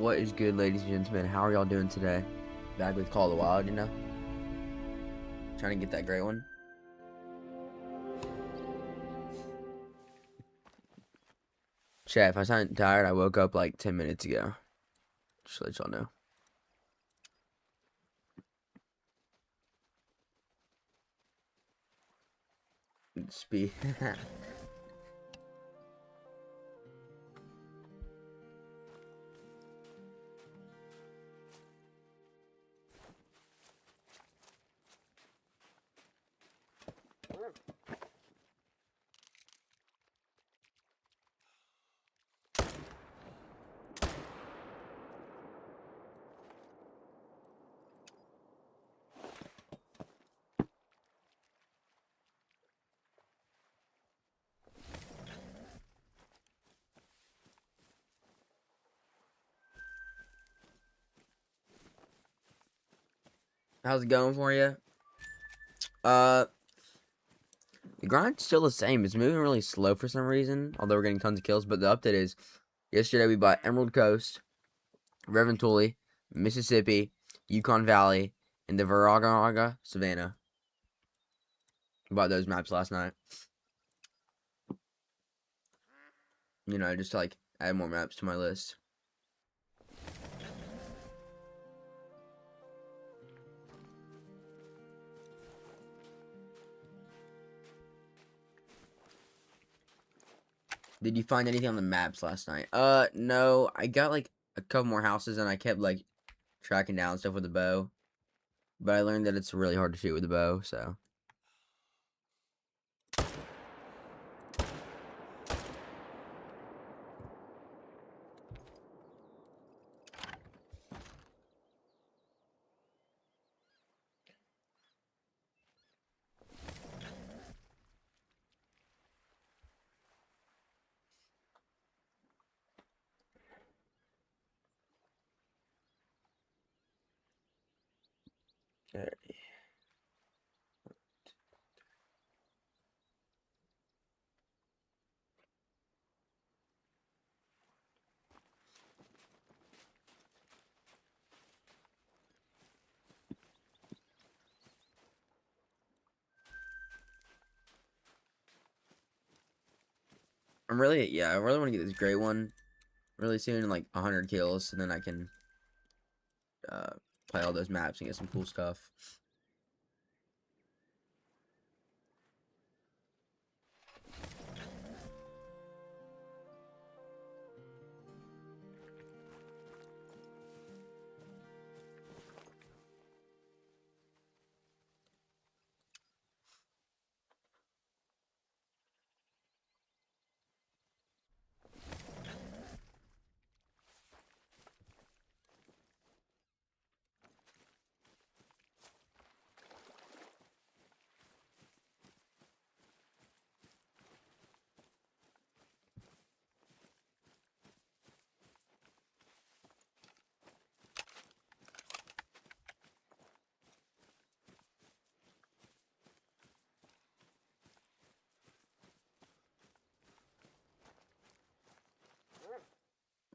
What is good, ladies and gentlemen? How are y'all doing today? Back with Call of the Wild, you know? Trying to get that great one. Chat, if I sound tired, I woke up like 10 minutes ago. Just to let y'all know. Speed. How's it going for you? The grind's still the same. It's moving really slow for some reason, although we're getting tons of kills. But the update is, yesterday we bought Emerald Coast, Reventouli, Mississippi, Yukon Valley, and the Viraga Savannah. We bought those maps last night. You know, just to like add more maps to my list. Did you find anything on the maps last night? No. I got like a couple more houses and I kept like tracking down stuff with the bow. But I learned that it's really hard to shoot with the bow, so. Okay. I really want to get this gray one really soon, like 100 kills, and then I can play all those maps and get some cool stuff.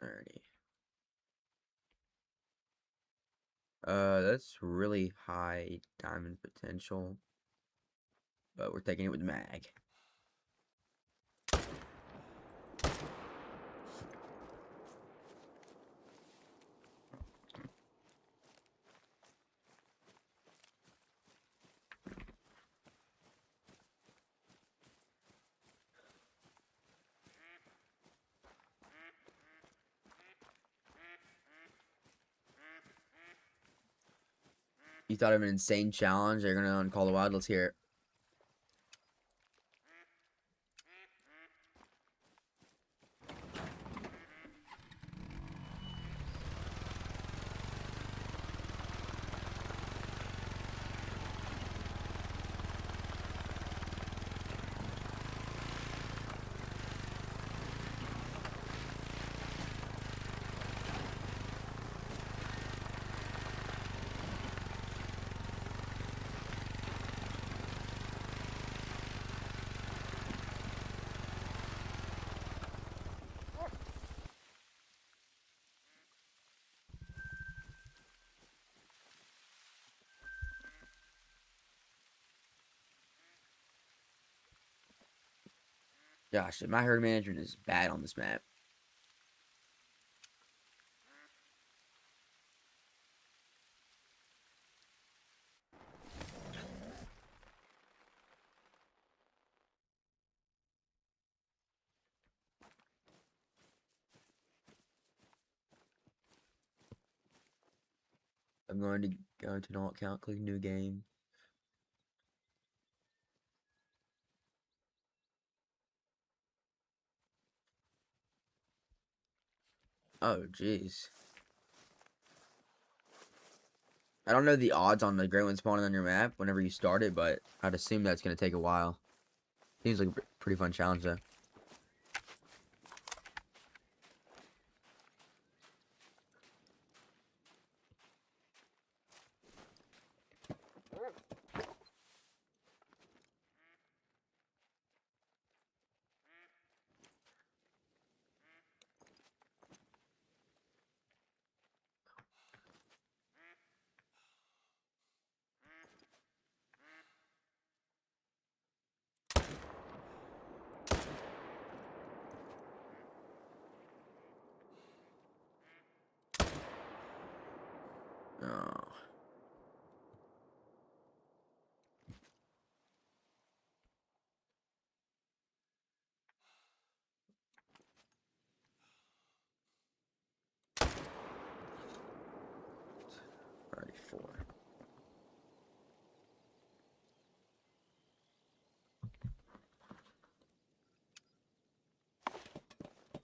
Alrighty. That's really high diamond potential. But we're taking it with mag. You thought of an insane challenge? They're gonna Call the Wild. Let's hear it. Gosh, my herd management is bad on this map. I'm going to go to not count, click new game. Oh, jeez. I don't know the odds on the great one spawning on your map whenever you start it, but I'd assume that's going to take a while. Seems like a pretty fun challenge, though. Oh. Alright, 4.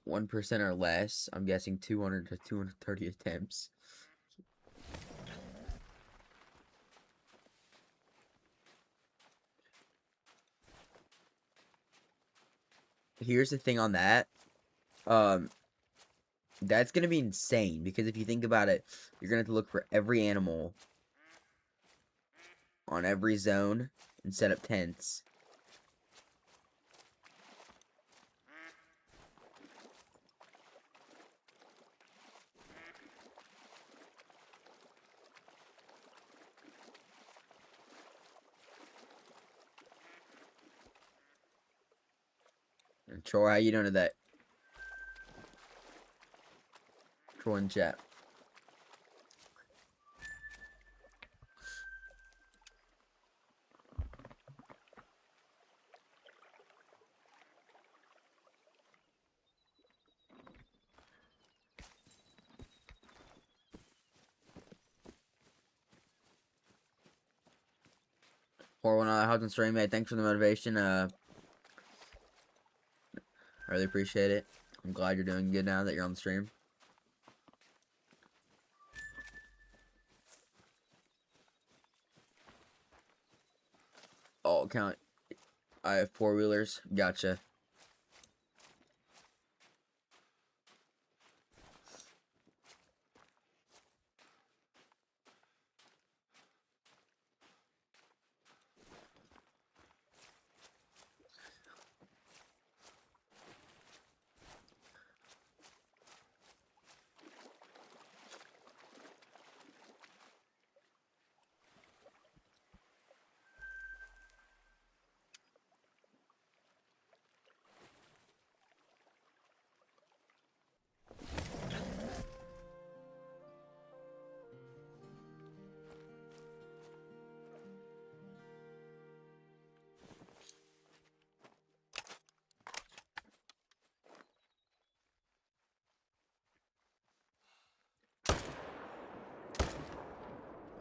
1% or less. I'm guessing 200 to 230 attempts. Here's the thing on that. That's gonna be insane because if you think about it, you're gonna have to look for every animal on every zone and set up tents. And Troy, how you doing today? Troy in chat. Or when I hopped on stream, mate, thanks for the motivation. I really appreciate it. I'm glad you're doing good now that you're on the stream. Oh, count. I have 4-wheelers. Gotcha.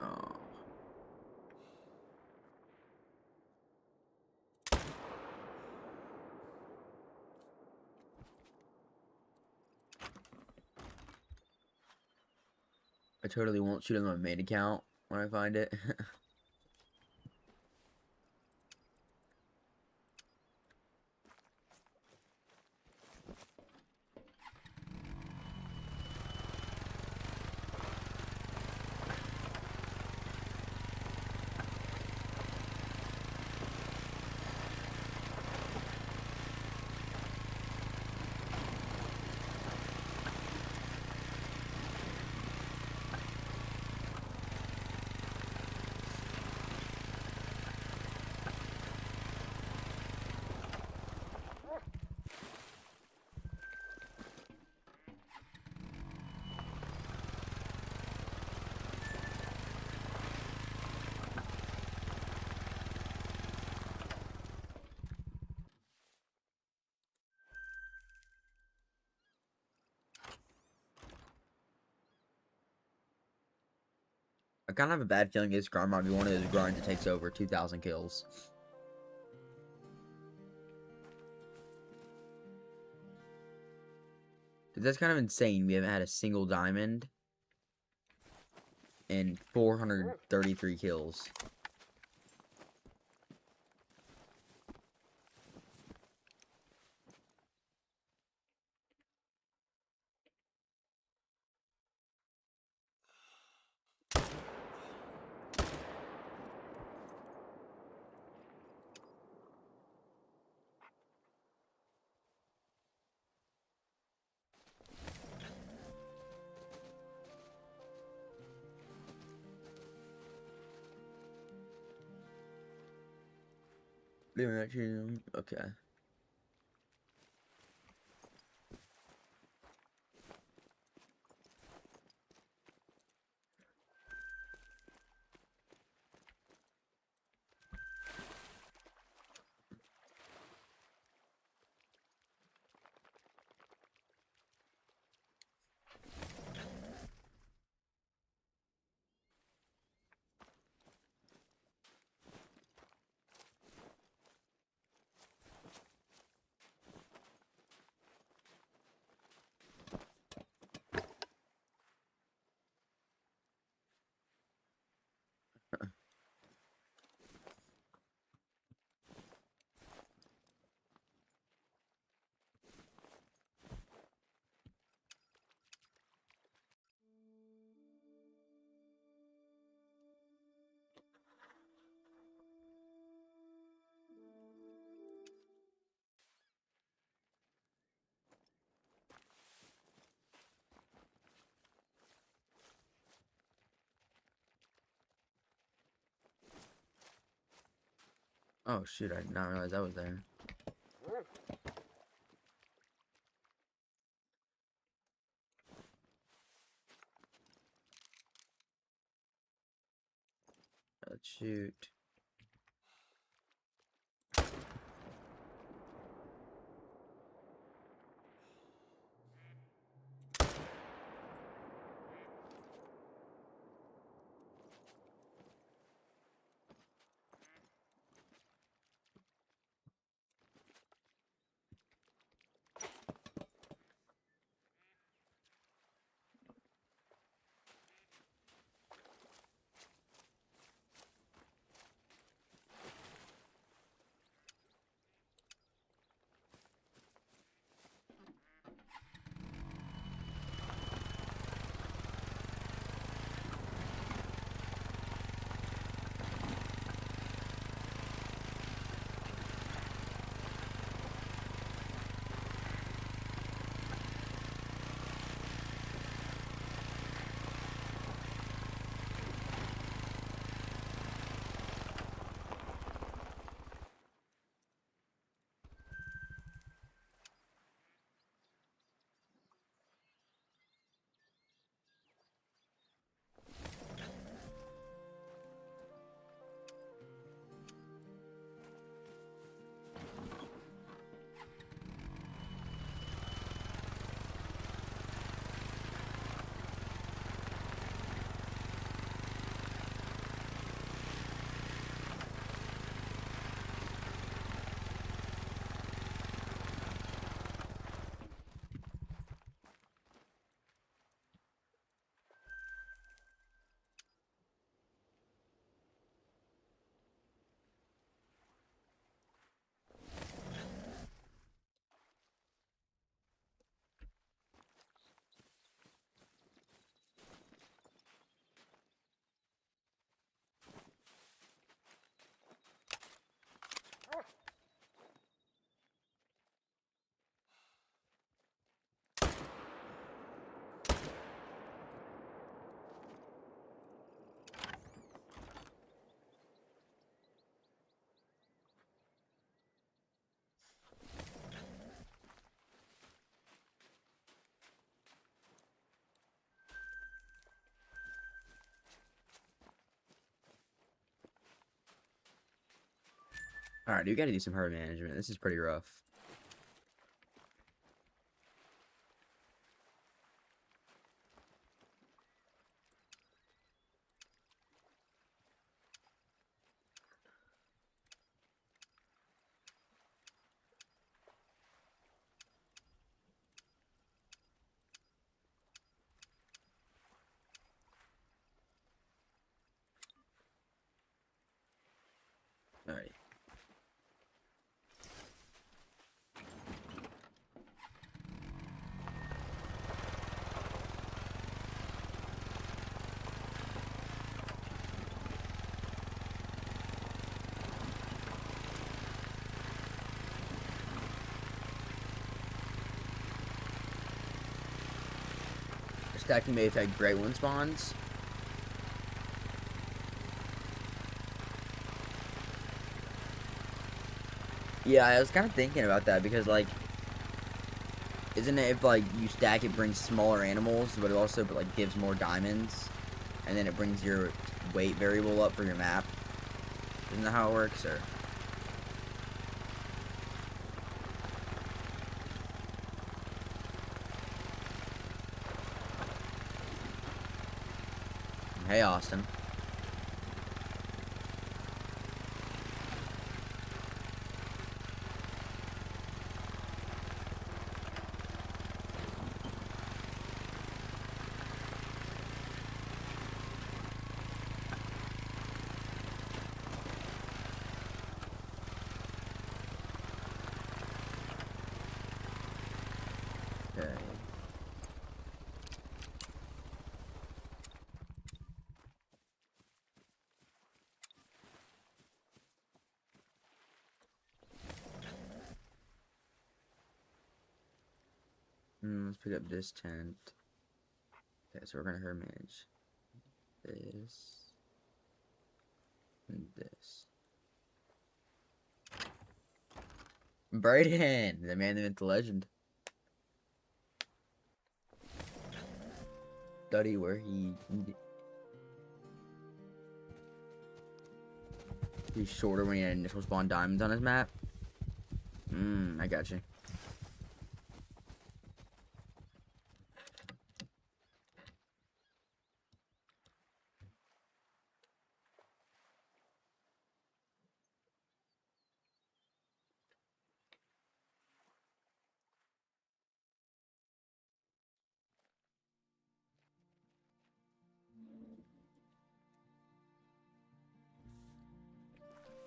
Oh. I totally won't shoot on my main account when I find it. I kind of have a bad feeling this grind might be one of those grinds that takes over 2,000 kills. That's kind of insane. We haven't had a single diamond and 433 kills. Okay. Oh shoot, I did not realize that was there. Let's shoot. Alright, we gotta do some herd management. This is pretty rough. Alright. Stacking may affect great one spawns. Yeah, I was kind of thinking about that because, like, isn't it if, like, you stack it brings smaller animals, but it also, like, gives more diamonds, and then it brings your weight variable up for your map? Isn't that how it works, or? Hey, Austin. Okay. Let's pick up this tent. Okay, so we're gonna herd manage this and this. Brayden, the man, the myth, the legend. Study where he's shorter when he had initial spawn diamonds on his map. I got you.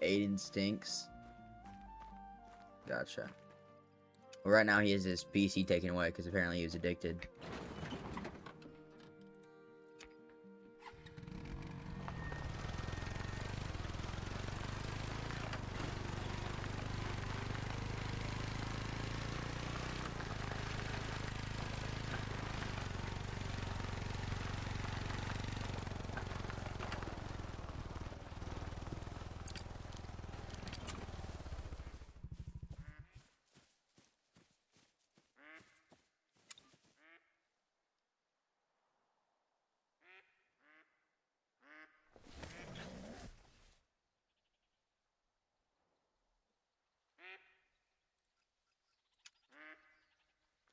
Aiden stinks. Gotcha. Well, right now he has his PC taken away because apparently he was addicted.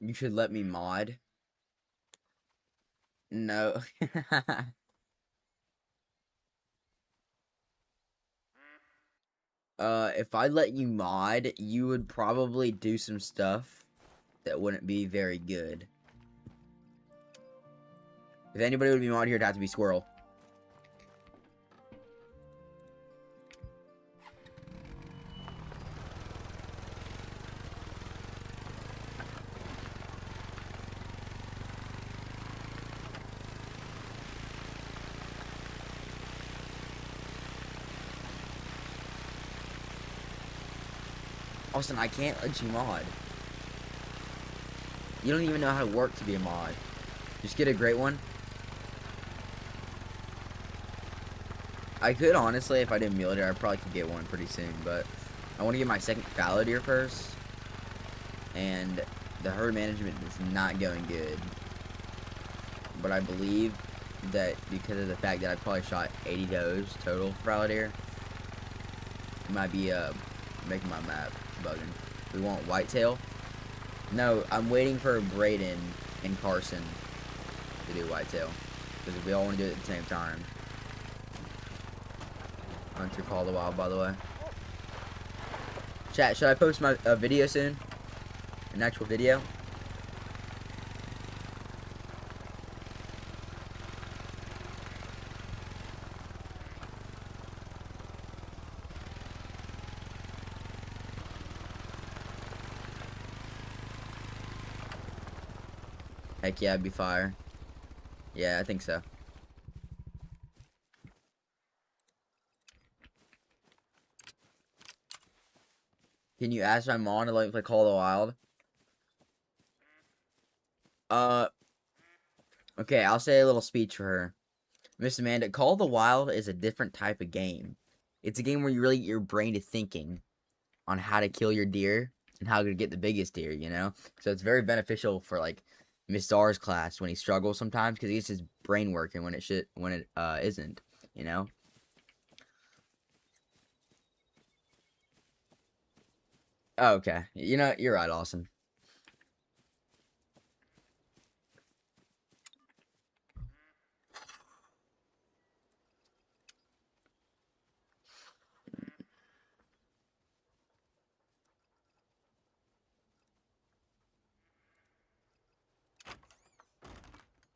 You should let me mod. No. If I let you mod, you would probably do some stuff that wouldn't be very good. If anybody would be mod here, it'd have to be Squirrel. Austin, I can't let you mod. You don't even know how to work to be a mod. Just get a great one. I could, honestly, if I did Mule Deer, I probably could get one pretty soon, but I want to get my second fallow deer first, and the herd management is not going good, but I believe that because of the fact that I probably shot 80 does total for fallow deer, it might be making my map bugging. We want whitetail. No, I'm waiting for Brayden and Carson to do whitetail, because we all want to do it at the same time. Hunter Call the Wild, by the way. Chat, should I post my video soon? An actual video? Heck yeah, it'd be fire. Yeah, I think so. Can you ask my mom to let me play Call of the Wild? Uh, okay, I'll say a little speech for her. Miss Amanda, Call of the Wild is a different type of game. It's a game where you really get your brain to thinking on how to kill your deer and how to get the biggest deer, you know? So it's very beneficial for like Miss Czar's class when he struggles sometimes because he gets his brain working when it isn't, you know? Oh, okay. You know, you're right, Austin.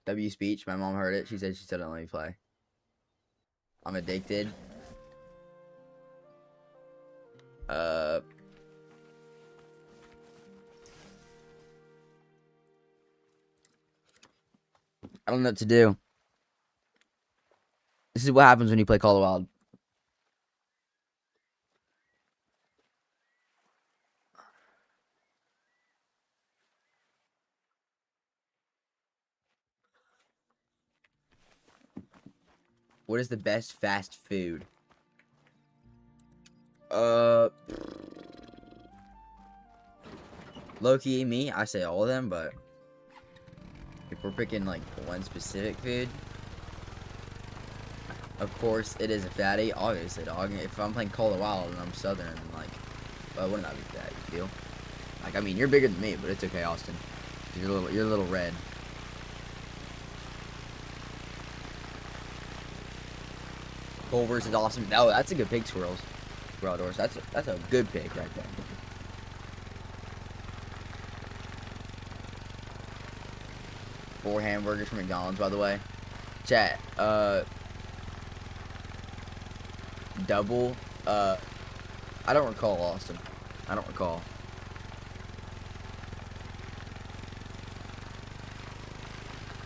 W speech, my mom heard it. She said don't let me play. I'm addicted. Uh I don't know what to do. This is what happens when you play Call of the Wild. What is the best fast food? Uh, low-key, me, I say all of them, but if we're picking, like, one specific food, of course, it is a fatty, obviously, dog. If I'm playing Call of the Wild and I'm Southern, like, well, wouldn't that be fat, you feel? Like, I mean, you're bigger than me, but it's okay, Austin. You're a little red. Culver's is awesome. Oh, that's a good pick, Squirrels. Squirrel doors. That's a good pick right there. 4 hamburgers from McDonald's, by the way. Chat, double, I don't recall, Austin. I don't recall.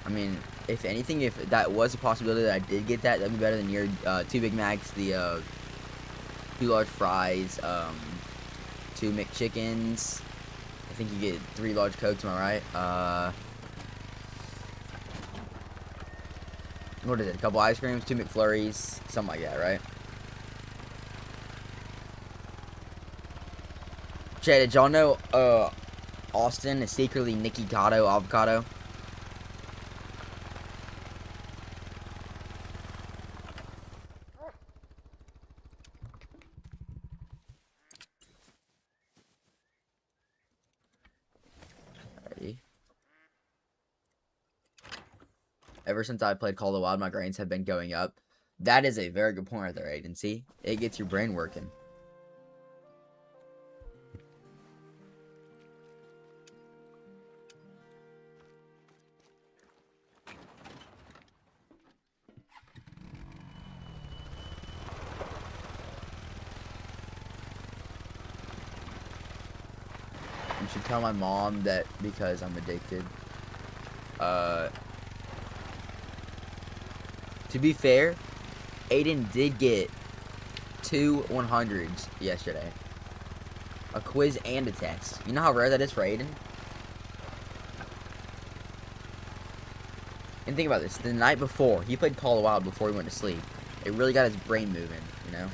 I mean, if anything, if that was a possibility that I did get that, that'd be better than your 2 Big Macs, the 2 large fries, 2 McChickens. I think you get 3 large Cokes, am I right? What is it? A couple ice creams, 2 McFlurries, something like that, right? Chat, did y'all know Austin is secretly Nikki Cotw avocado? Alrighty. Ever since I played Call of the Wild, my grades have been going up. That is a very good point right there, Agency. It gets your brain working. You should tell my mom that because I'm addicted. To be fair, Aiden did get 2 100s yesterday. A quiz and a test. You know how rare that is for Aiden? And think about this. The night before, he played Call of the Wild before he went to sleep. It really got his brain moving, you know?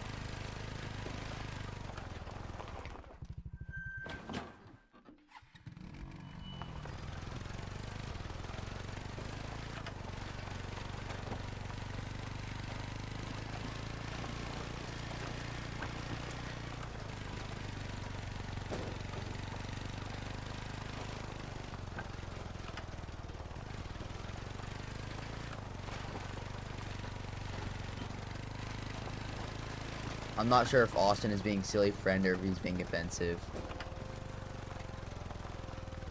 I'm not sure if Austin is being silly friend or if he's being offensive.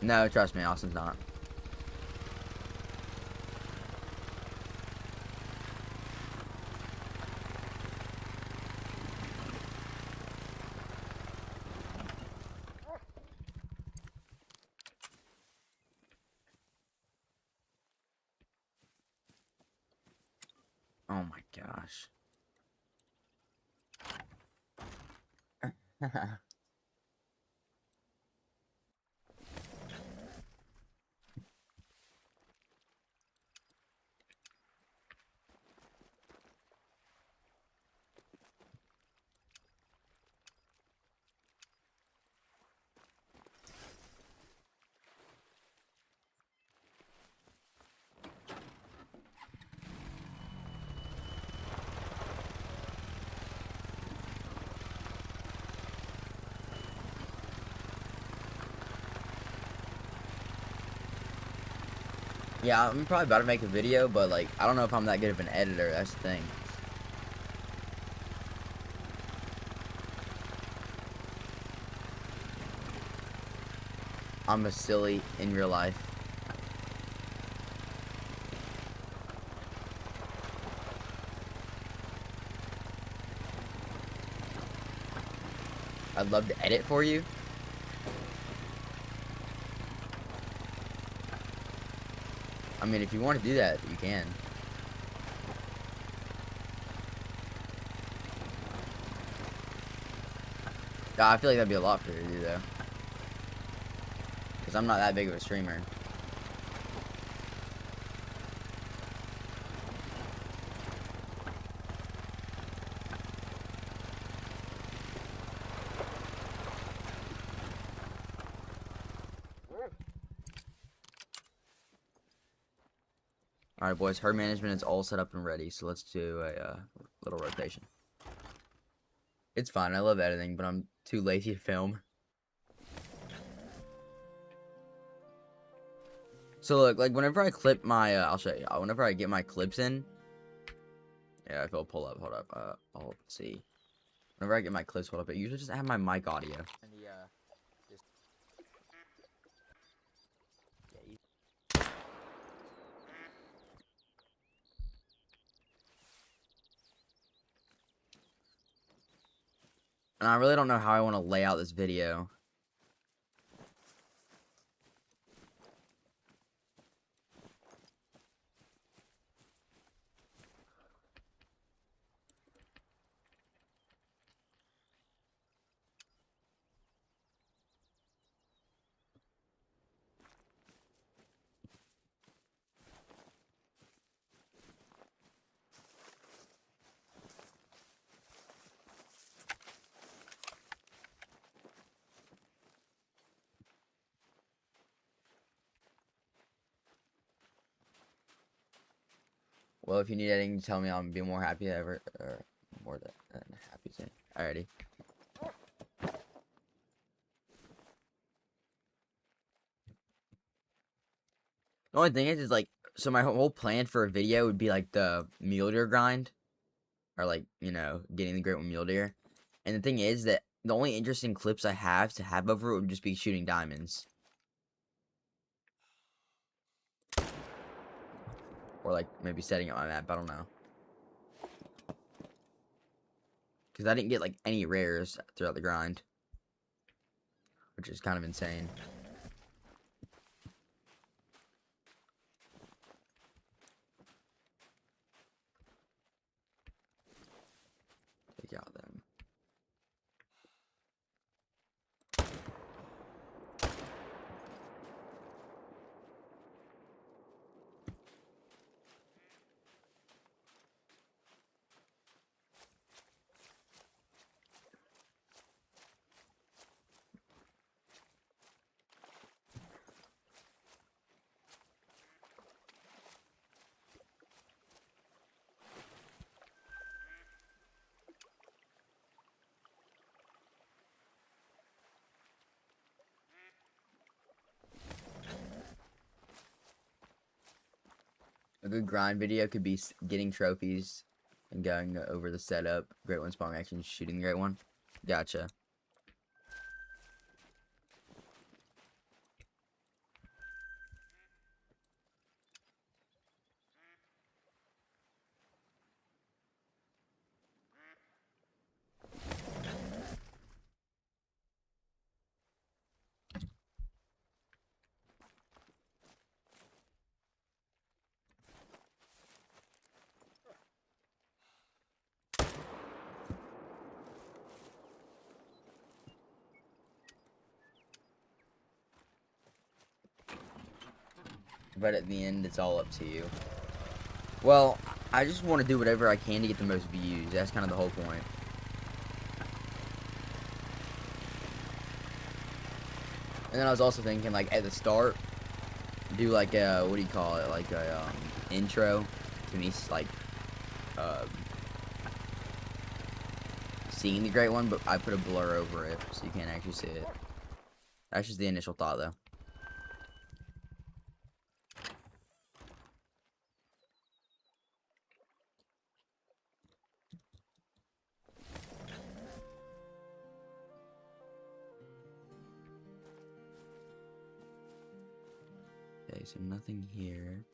No, trust me, Austin's not. Oh my gosh. Yeah, I'm probably about to make a video, but like, I don't know if I'm that good of an editor. That's the thing. I'm a silly in real life. I'd love to edit for you. I mean, if you want to do that, you can. I feel like that'd be a lot for you to do, though. Because I'm not that big of a streamer. Alright, boys. Herd management is all set up and ready, so let's do a little rotation. It's fine. I love editing, but I'm too lazy to film. So, look, like, whenever I clip my, I'll show you. Whenever I get my clips in, yeah, if it'll pull up, hold up, I'll see. Whenever I get my clips pulled up, it usually just have my mic audio. And the, just... Yeah, and I really don't know how I want to lay out this video. Well, if you need editing, tell me. I'll be more happy ever, or more than happy to. Alrighty. The only thing is like, so my whole plan for a video would be like the mule deer grind, or like, you know, getting the great one mule deer. And the thing is that the only interesting clips I have to have over it would just be shooting diamonds, or like maybe setting up my map. I don't know, because I didn't get like any rares throughout the grind, which is kind of insane. Take out them. A good grind video could be getting trophies and going over the setup, great one spawn action, shooting the great one. Gotcha. But at the end, it's all up to you. Well, I just want to do whatever I can to get the most views. That's kind of the whole point. And then I was also thinking, like, at the start, do like a, what do you call it? Like a intro to me, like, seeing the great one, but I put a blur over it so you can't actually see it. That's just the initial thought, though. Okay, so nothing here.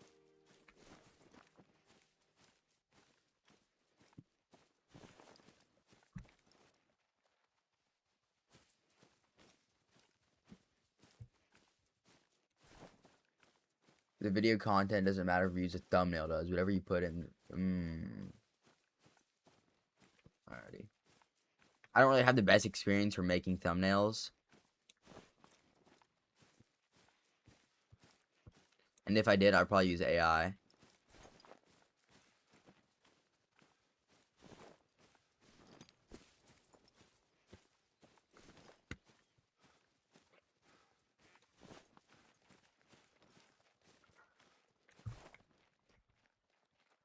The video content doesn't matter if you use a thumbnail does. Whatever you put in. Alrighty. I don't really have the best experience for making thumbnails. And if I did, I'd probably use AI.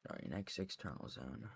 Alright, next external zone.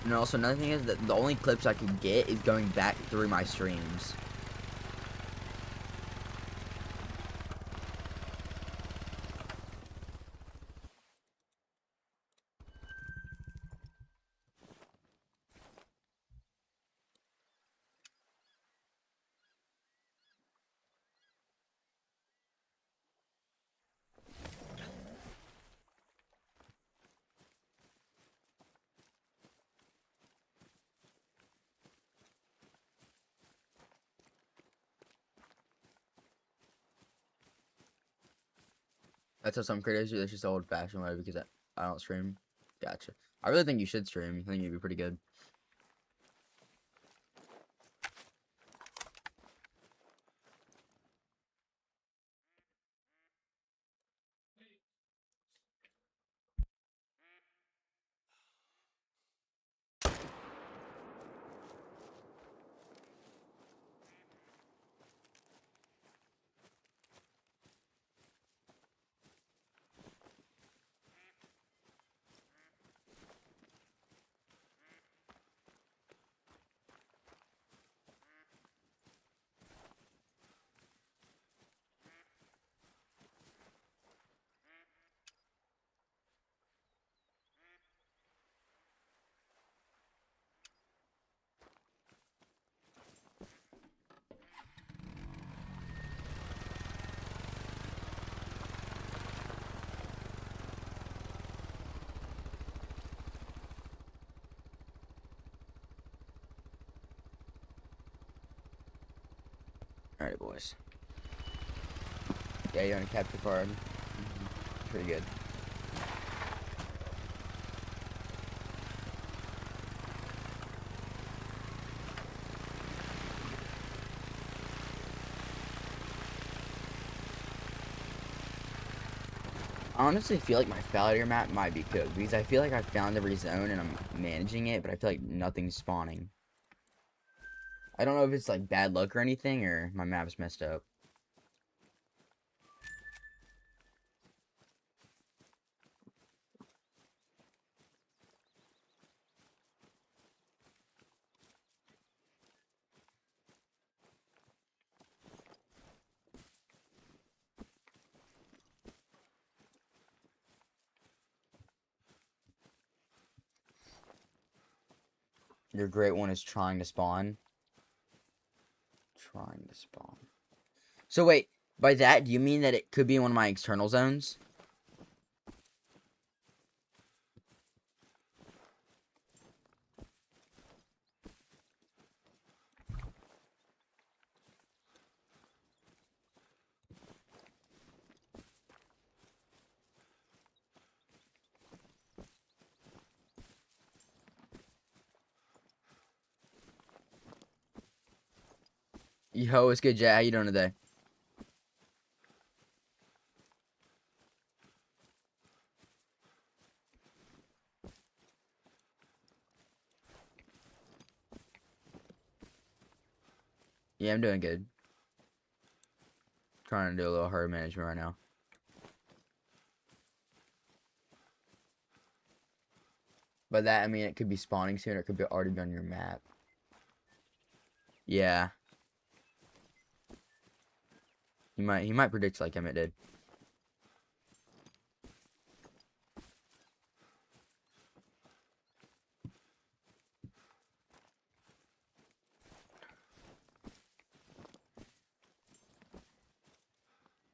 And also another thing is that the only clips I can get is going back through my streams. That's how some creators do. That's just old fashioned way because I don't stream. Gotcha. I really think you should stream. I think you'd be pretty good. Alright, boys. Yeah, you're on a capture card. Pretty good. I honestly feel like my failure map might be cooked because I feel like I found every zone and I'm managing it, but I feel like nothing's spawning. I don't know if it's like bad luck or anything or my map's messed up. Your great one is trying to spawn. Trying to spawn. So wait, by that, do you mean that it could be in one of my external zones? Yo, it's good, Jay. How you doing today? Yeah, I'm doing good. Trying to do a little herd management right now. By that, I mean it could be spawning soon or it could be already be on your map. Yeah. He might predict like Emmett did.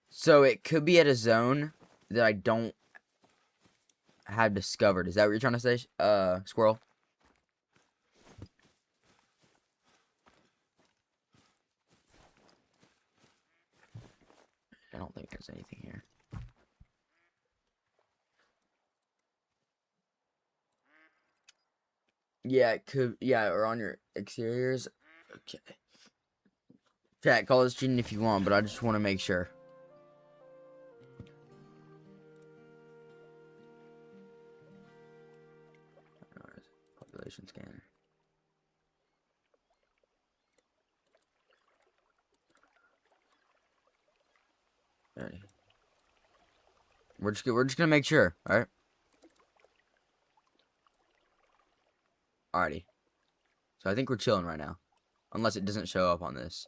So it could be at a zone that I don't have discovered. Is that what you're trying to say, Squirrel? I don't think there's anything here. Yeah, it could. Yeah, or on your exteriors. Okay. Chat, call us cheating if you want, but I just want to make sure. Population scanner. Alrighty. We're just gonna make sure. All right. Alrighty. So I think we're chilling right now, unless it doesn't show up on this.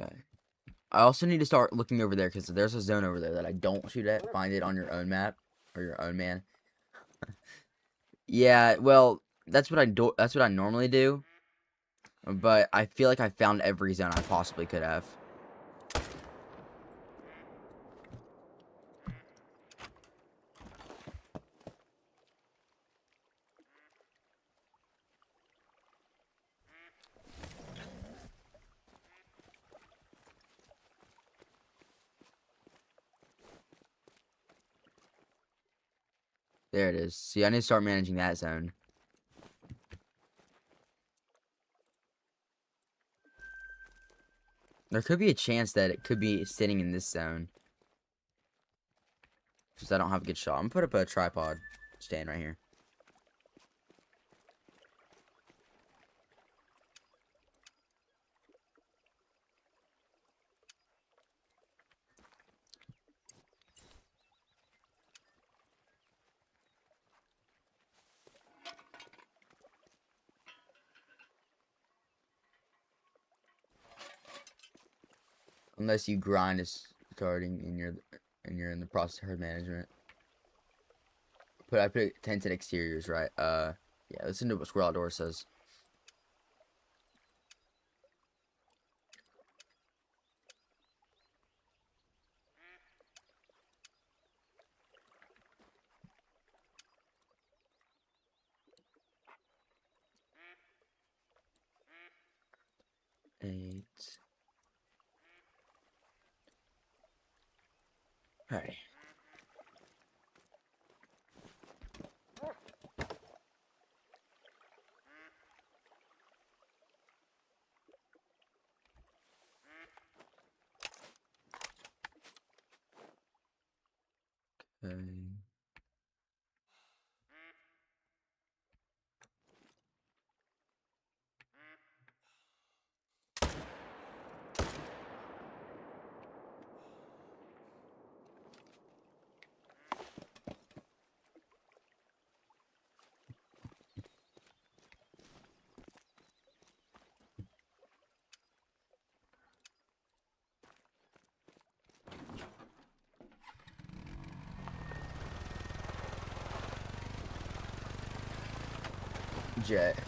Okay. I also need to start looking over there because there's a zone over there that I don't shoot at. Find it on your own map or your own man. Yeah, well, that's what I do. That's what I normally do. But I feel like I found every zone I possibly could have. There it is. See, I need to start managing that zone. There could be a chance that it could be sitting in this zone. Because I don't have a good shot. I'm gonna put up a tripod stand right here. Unless you grind is starting and you're in the process of herd management. I put tents and exteriors, right? Yeah, listen to what Squirrel Outdoor says. 8. Alright. Okay. Jet.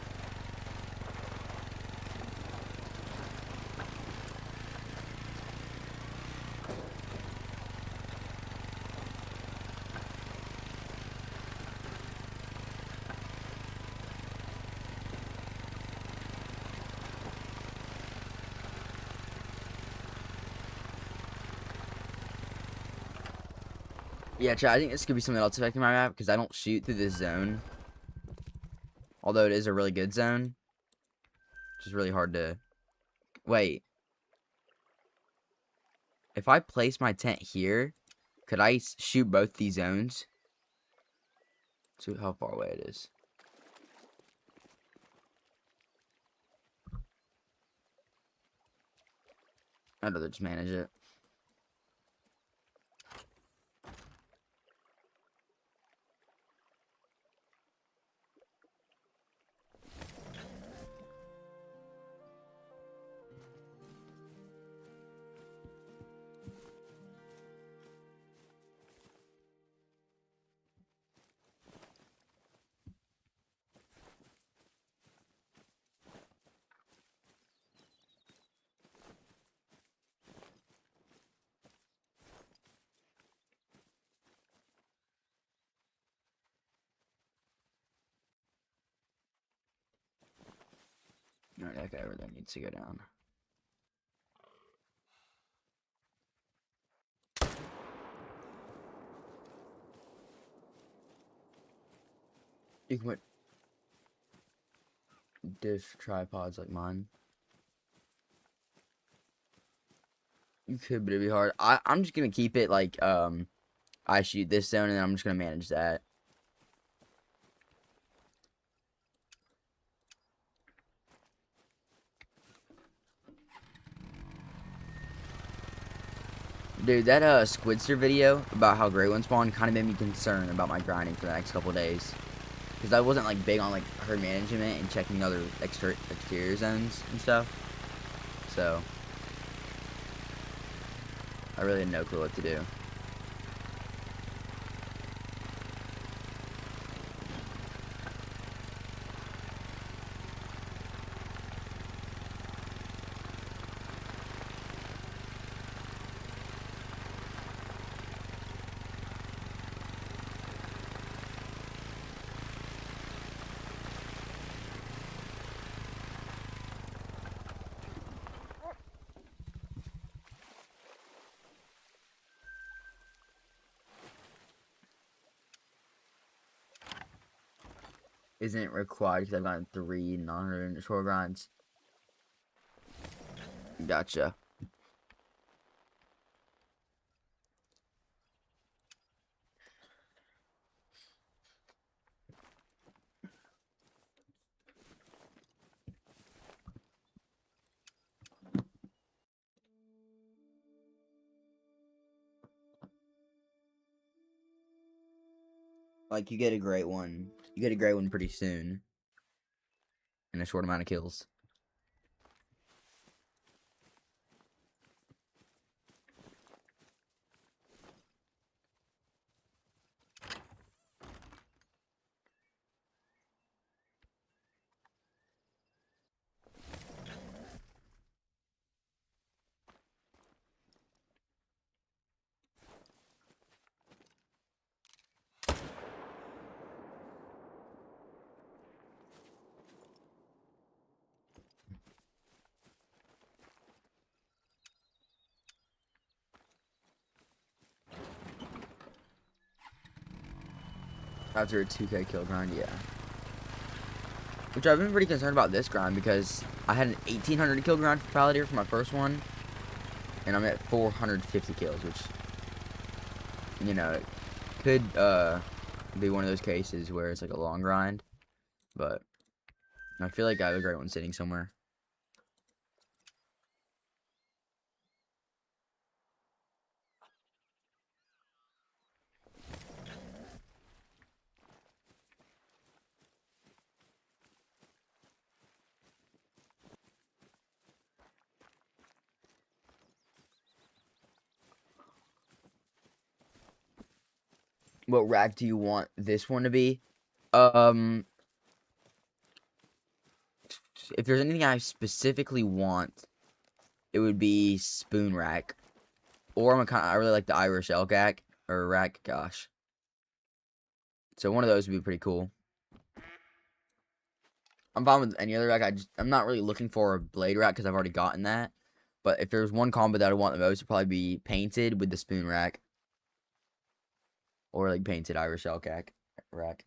Yeah, chat, I think this could be something else affecting my map, because I don't shoot through this zone. Although it is a really good zone. Which is really hard to... Wait. If I place my tent here, could I shoot both these zones? See how far away it is. I'd rather just manage it. Alright, that guy over there needs to go down. You can put diff tripods like mine. You could, but it'd be hard. I'm just gonna keep it like I shoot this zone and then I'm just gonna manage that. Dude, that Squidster video about how Great One spawned kind of made me concerned about my grinding for the next couple days. Because I wasn't like big on like herd management and checking other exterior zones and stuff. So I really had no clue what to do. Isn't it required because I've gotten 3 non-shore grinds? Gotcha. Like, you get a great one. You get a great one pretty soon. In a short amount of kills. After a 2K kill grind, yeah. Which I've been pretty concerned about this grind because I had an 1800 kill grind for Paladin for my first one, and I'm at 450 kills, which, you know, it could be one of those cases where it's like a long grind, but I feel like I have a great one sitting somewhere. What rack do you want this one to be? If there's anything I specifically want, it would be spoon rack. Or I really like the Irish elk rack, or rack, gosh. So one of those would be pretty cool. I'm fine with any other rack. I'm not really looking for a blade rack because I've already gotten that. But if there's one combo that I want the most, it'd probably be painted with the spoon rack. Or like painted Irish elk rack.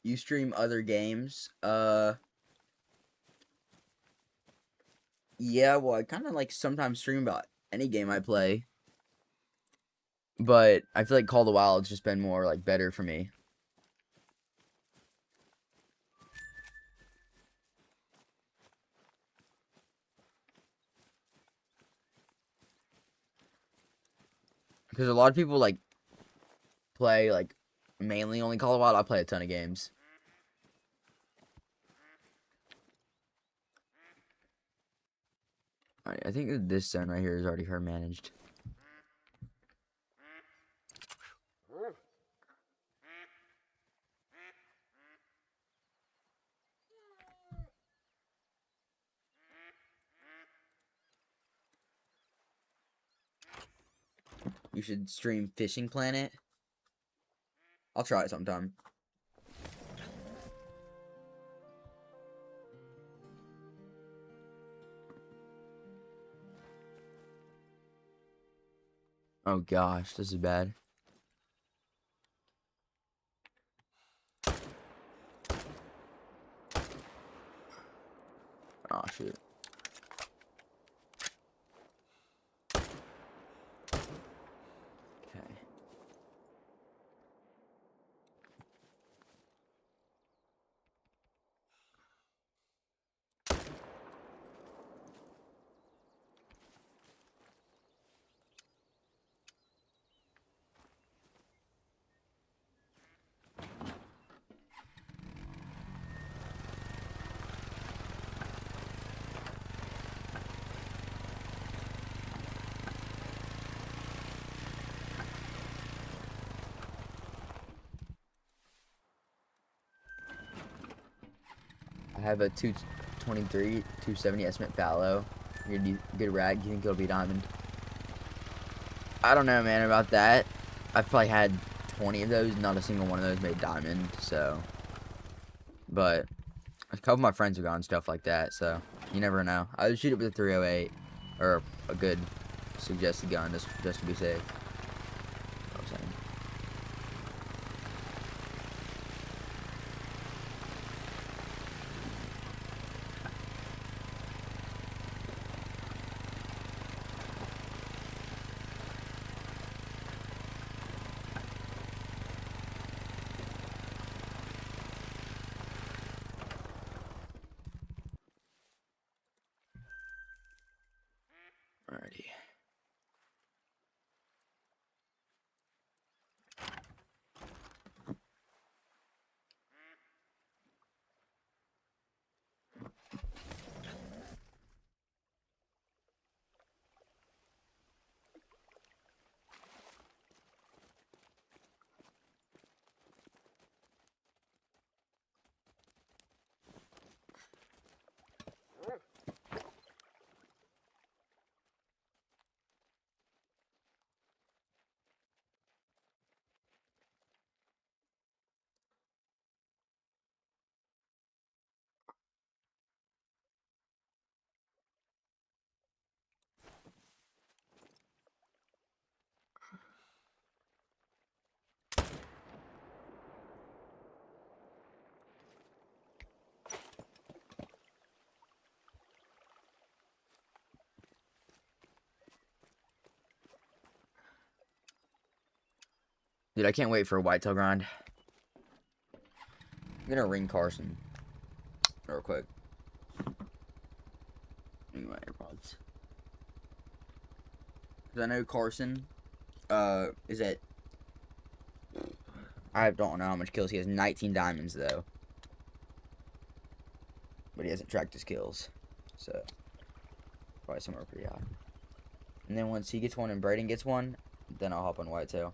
You stream other games? Yeah, well, I kind of like sometimes stream about any game I play. But I feel like Call of the Wild's just been more like better for me. Because a lot of people like play like mainly only Call of the Wild. I play a ton of games. I think that this zone right here is already her managed. You should stream Fishing Planet. I'll try it sometime. Oh gosh, this is bad. Oh shoot. Okay. I have a 223, 270 estimate fallow. Good rag. You think it'll be diamond? I don't know, man, about that. I've probably had 20 of those. Not a single one of those made diamond. So, but a couple of my friends have gotten stuff like that. So you never know. I would shoot it with a 308 or a good suggested gun just to be safe. Alrighty. Dude, I can't wait for a whitetail grind. I'm gonna ring Carson real quick. Give me my AirPods. Cause I know Carson, is at. I don't know how much kills he has. 19 diamonds though, but he hasn't tracked his kills, so probably somewhere pretty high. And then once he gets one and Braden gets one, then I'll hop on whitetail.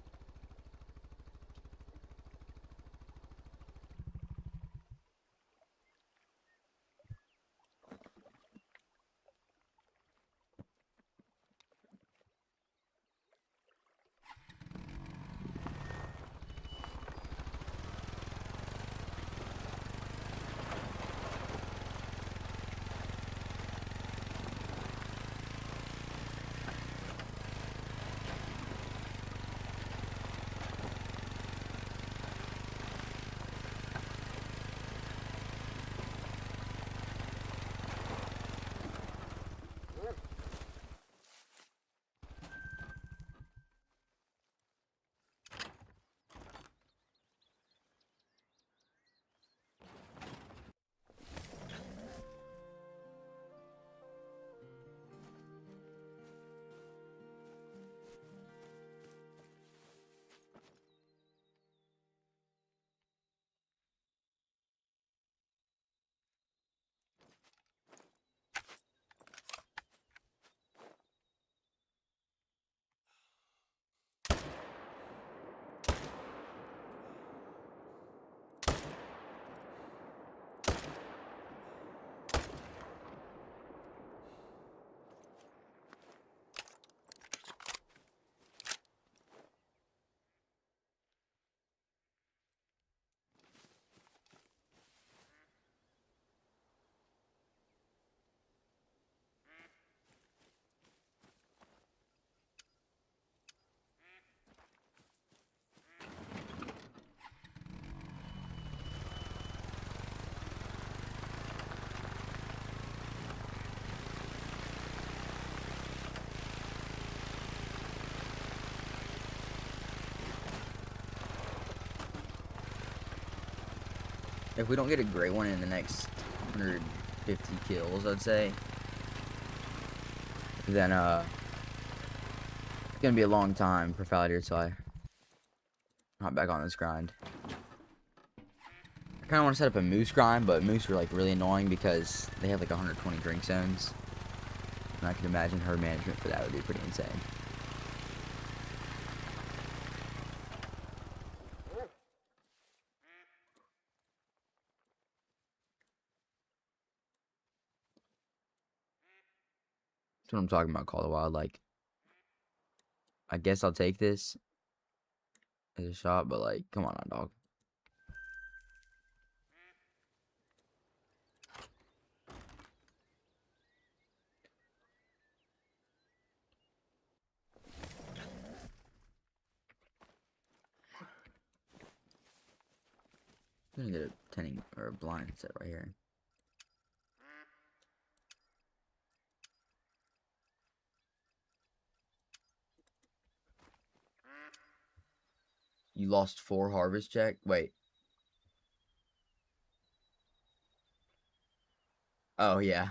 If we don't get a great one in the next 150 kills, I'd say, then it's gonna be a long time for Falladeer till I hop back on this grind. I kind of want to set up a moose grind, but moose are like really annoying because they have like 120 drink zones, and I can imagine herd management for that would be pretty insane. That's what I'm talking about, Call of the Wild. Like, I guess I'll take this as a shot, but like, come on, dog. I'm gonna get a tending or a blind set right here. You lost 4 harvest check? Wait. Oh, yeah.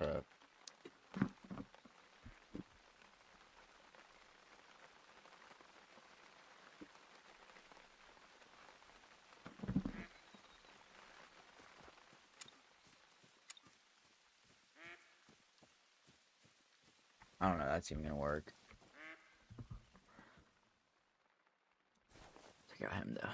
uh, I don't know. That's even gonna work. Check out him, though.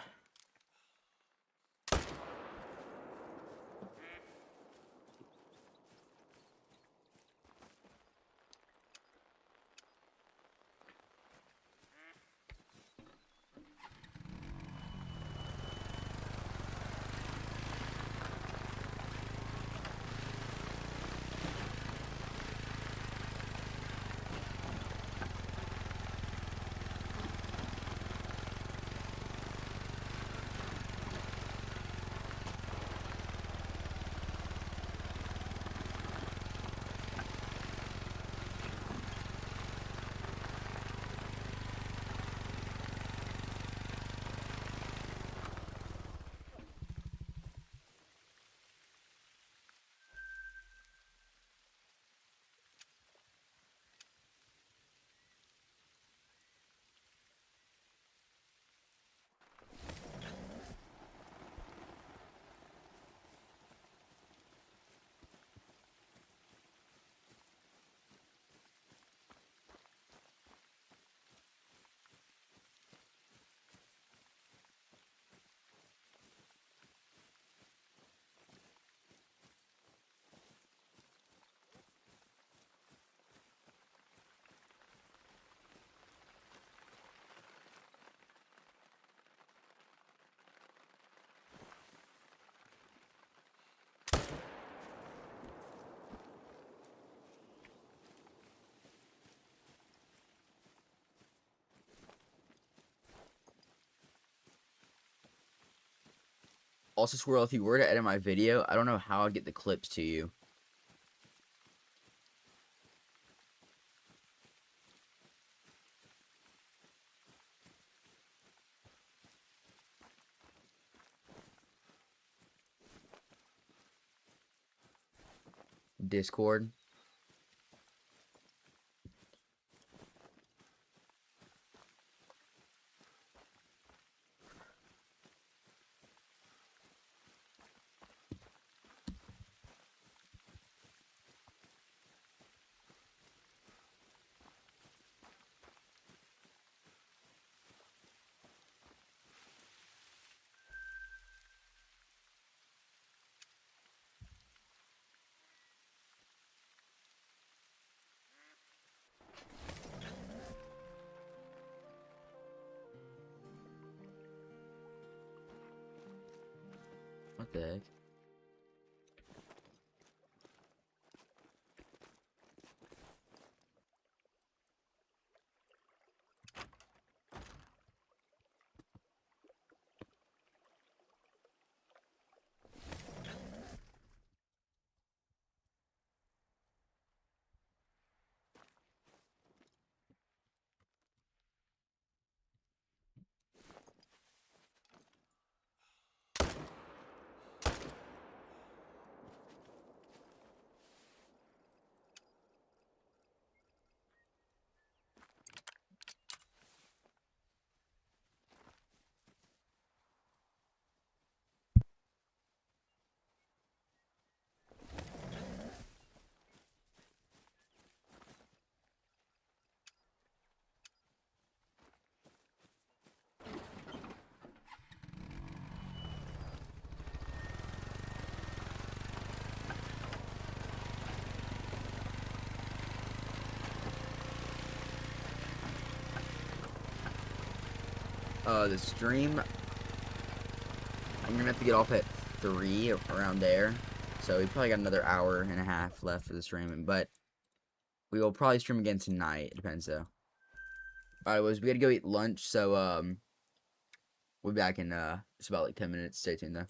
Also, Squirrel, if you were to edit my video, I don't know how I'd get the clips to you. Discord. What the heck? The stream, I'm gonna have to get off at 3 around there. So we probably got another hour and a half left for the streaming, but we will probably stream again tonight. It depends though. Alright, we gotta go eat lunch, so we'll be back in just about like 10 minutes. Stay tuned though.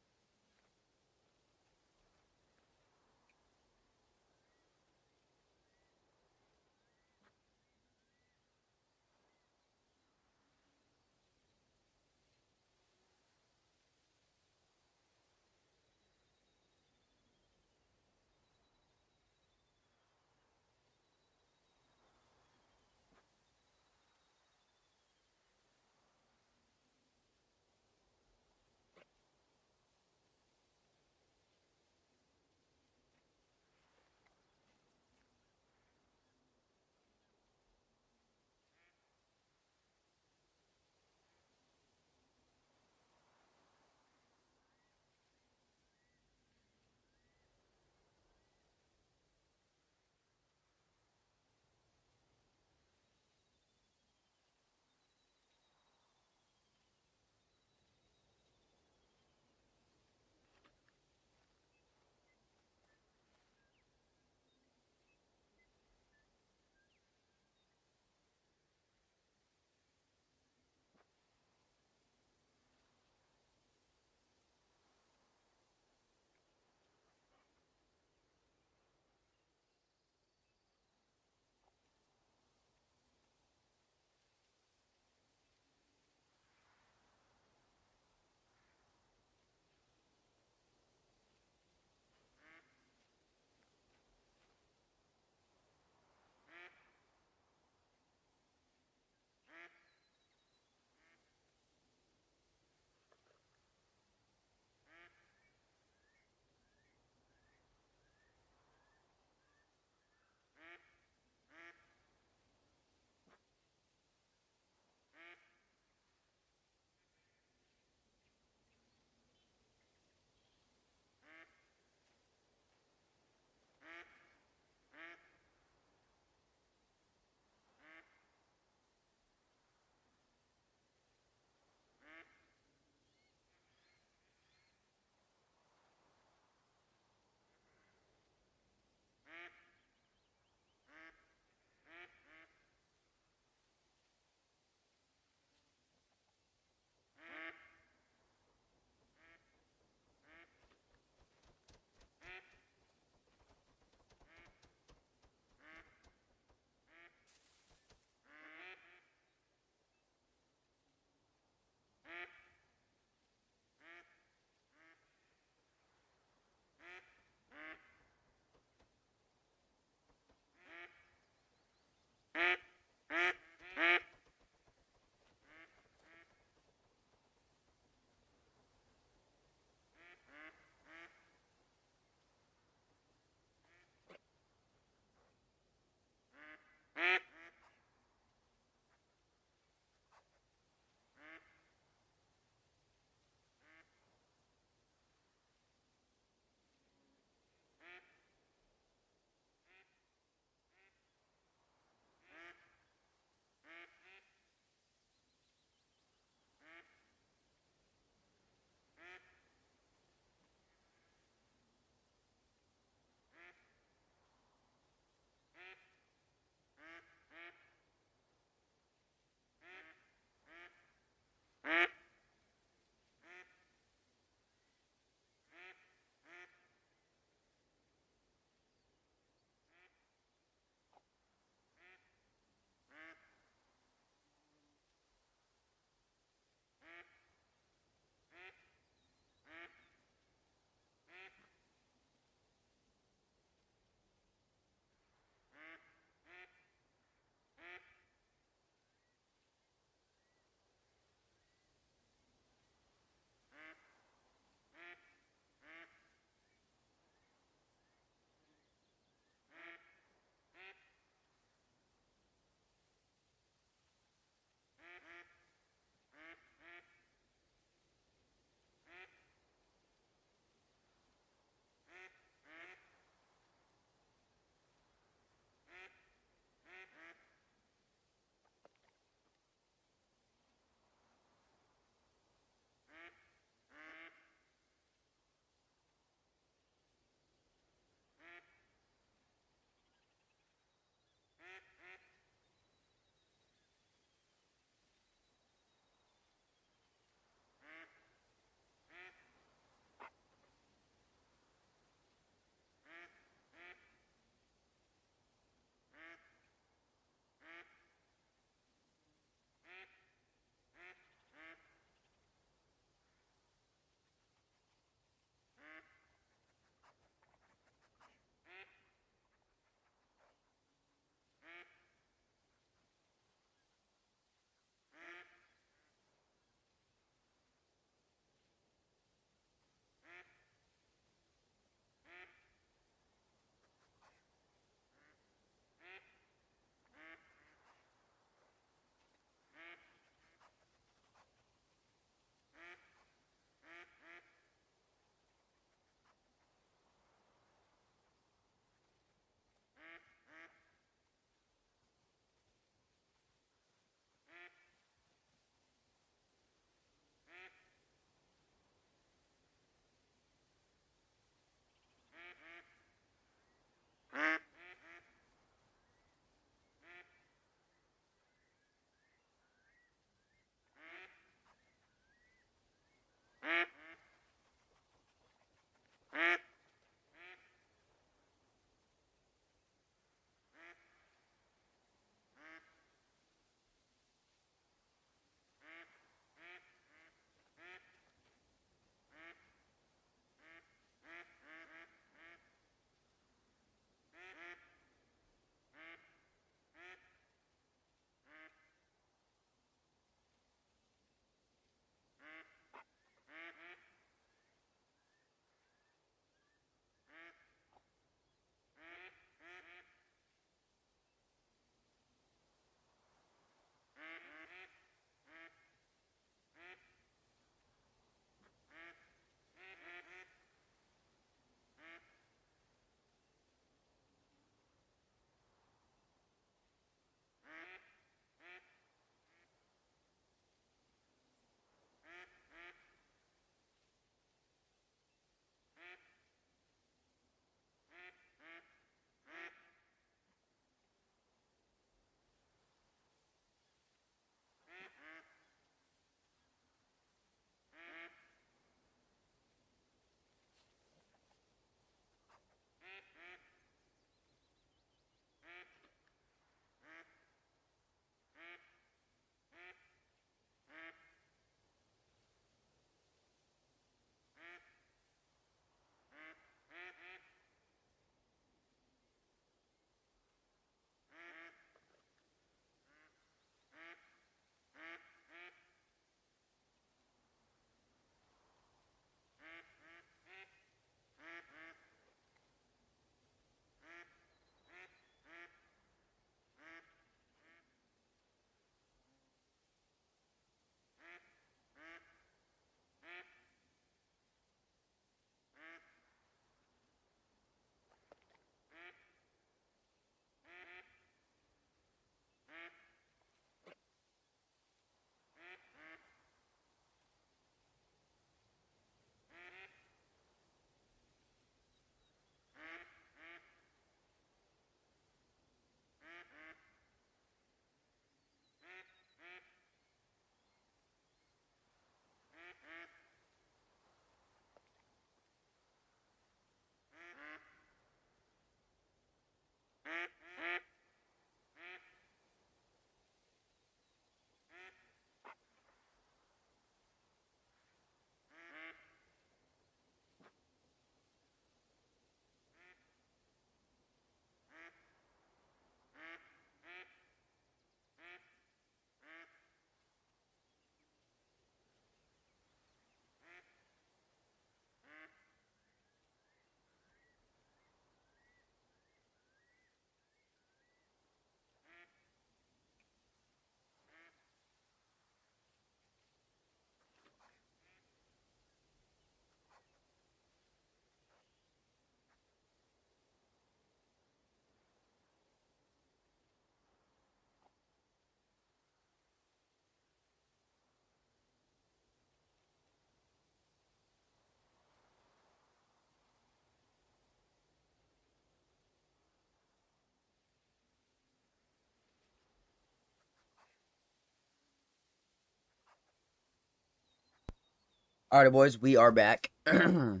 Alright, boys, we are back. Oh,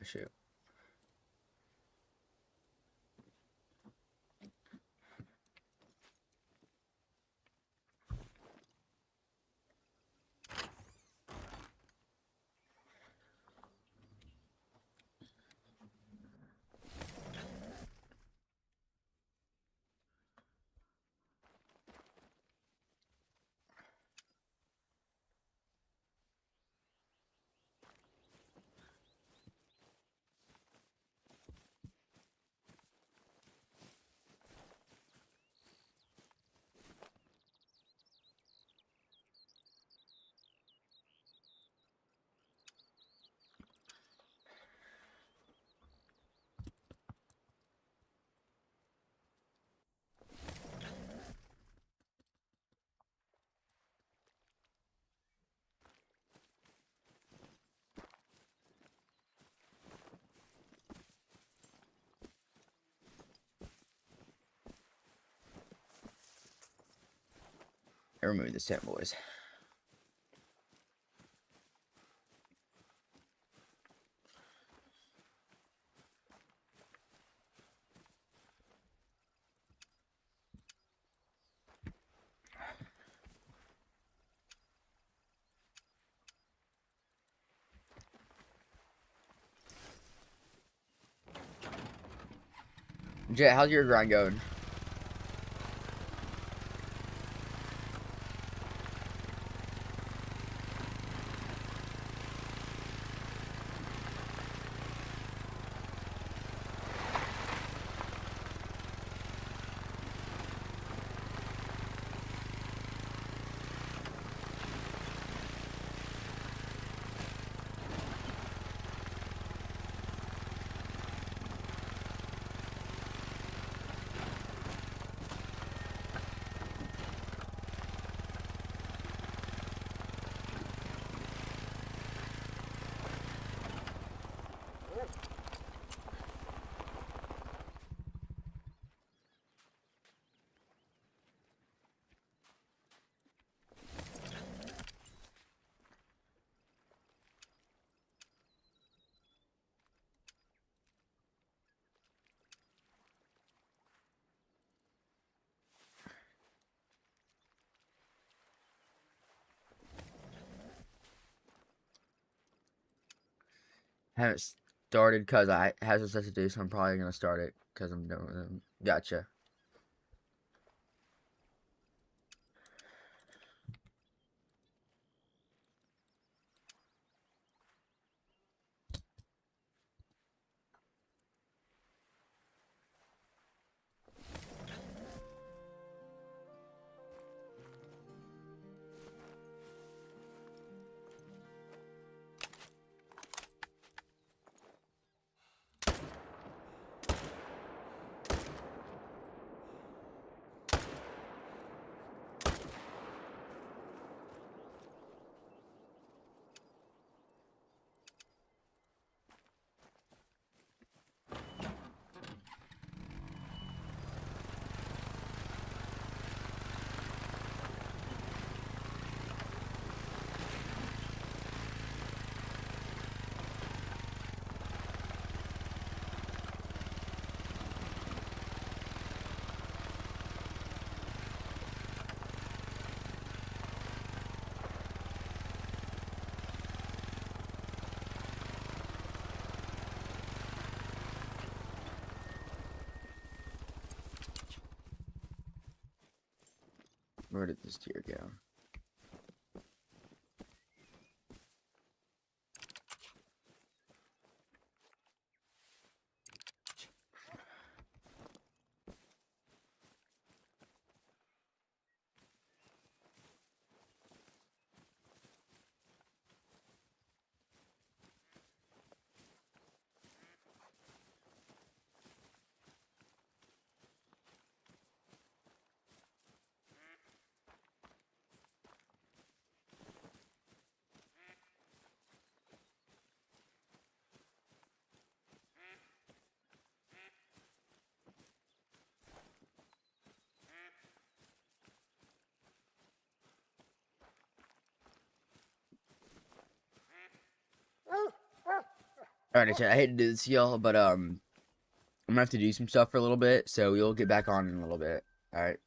shoot. I removed this tent, boys. Jet, how's your grind going? Haven't started because I have some stuff to do, so I'm probably gonna start it because I'm done with them. Gotcha. Where did this deer go? Alright, chat. I hate to do this, y'all, but I'm gonna have to do some stuff for a little bit, so we'll get back on in a little bit. Alright.